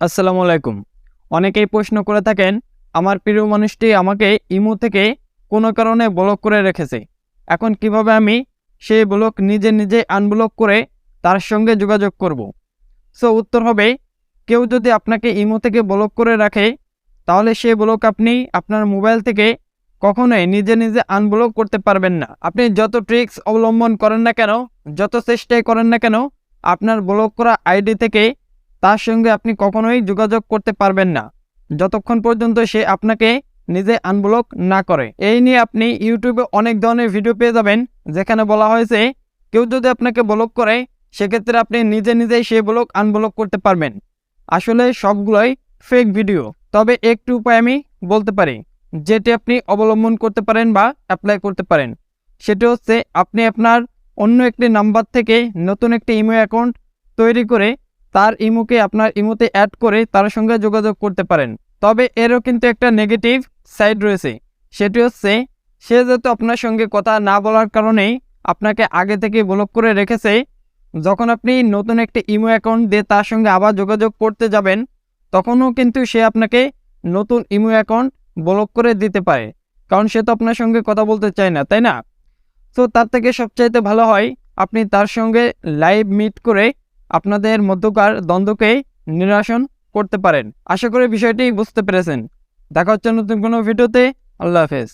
আসসালামু আলাইকুম। অনেকেই প্রশ্ন করে থাকেন, আমার প্রিয় মানুষটি আমাকে ইমো থেকে কোনো কারণে ব্লক করে রেখেছে। এখন কিভাবে আমি সেই ব্লক নিজে নিজে আনব্লক করে তার সঙ্গে যোগাযোগ করব? সো উত্তর হবে, কেউ যদি আপনাকে ইমো থেকে ব্লক করে রাখে, তাহলে সেই ব্লক আপনি আপনার মোবাইল থেকে কখনোই নিজে নিজে আনব্লক করতে পারবেন না। আপনি যত ট্রিক্স অবলম্বন করেন না কেন, যত চেষ্টাই করেন না কেন, আপনার ব্লক করা আইডি থেকে তার সঙ্গে আপনি কখনোই যোগাযোগ করতে পারবেন না, যতক্ষণ পর্যন্ত সে আপনাকে নিজে আনব্লক না করে। এই নিয়ে আপনি ইউটিউবে অনেক ধরনের ভিডিও পেয়ে যাবেন, যেখানে বলা হয়েছে কেউ যদি আপনাকে ব্লক করে, সেক্ষেত্রে আপনি নিজে নিজেই সেই ব্লক আনব্লক করতে পারবেন। আসলে সবগুলোই ফেক ভিডিও। তবে একটু উপায় আমি বলতে পারি, যেটি আপনি অবলম্বন করতে পারেন বা অ্যাপ্লাই করতে পারেন। সেটি হচ্ছে, আপনি আপনার অন্য একটি নাম্বার থেকে নতুন একটি ইমেল অ্যাকাউন্ট তৈরি করে তার ইমোকে আপনার ইমোতে অ্যাড করে তার সঙ্গে যোগাযোগ করতে পারেন। তবে এরও কিন্তু একটা নেগেটিভ সাইড রয়েছে। সেটি হচ্ছে, সে যেহেতু আপনার সঙ্গে কথা না বলার কারণেই আপনাকে আগে থেকে ব্লক করে রেখেছে, যখন আপনি নতুন একটি ইমো অ্যাকাউন্ট দিয়ে তার সঙ্গে আবার যোগাযোগ করতে যাবেন, তখনও কিন্তু সে আপনাকে নতুন ইমো অ্যাকাউন্ট ব্লক করে দিতে পারে, কারণ সে তো আপনার সঙ্গে কথা বলতে চায় না, তাই না? তো তার থেকে সবচাইতে ভালো হয় আপনি তার সঙ্গে লাইভ মিট করে আপনাদের মধ্যকার দ্বন্দ্বকে নিরসন করতে পারেন। আশা করি বিষয়টি বুঝতে পেরেছেন। দেখা হচ্ছে নতুন কোনো ভিডিওতে। আল্লাহ হাফেজ।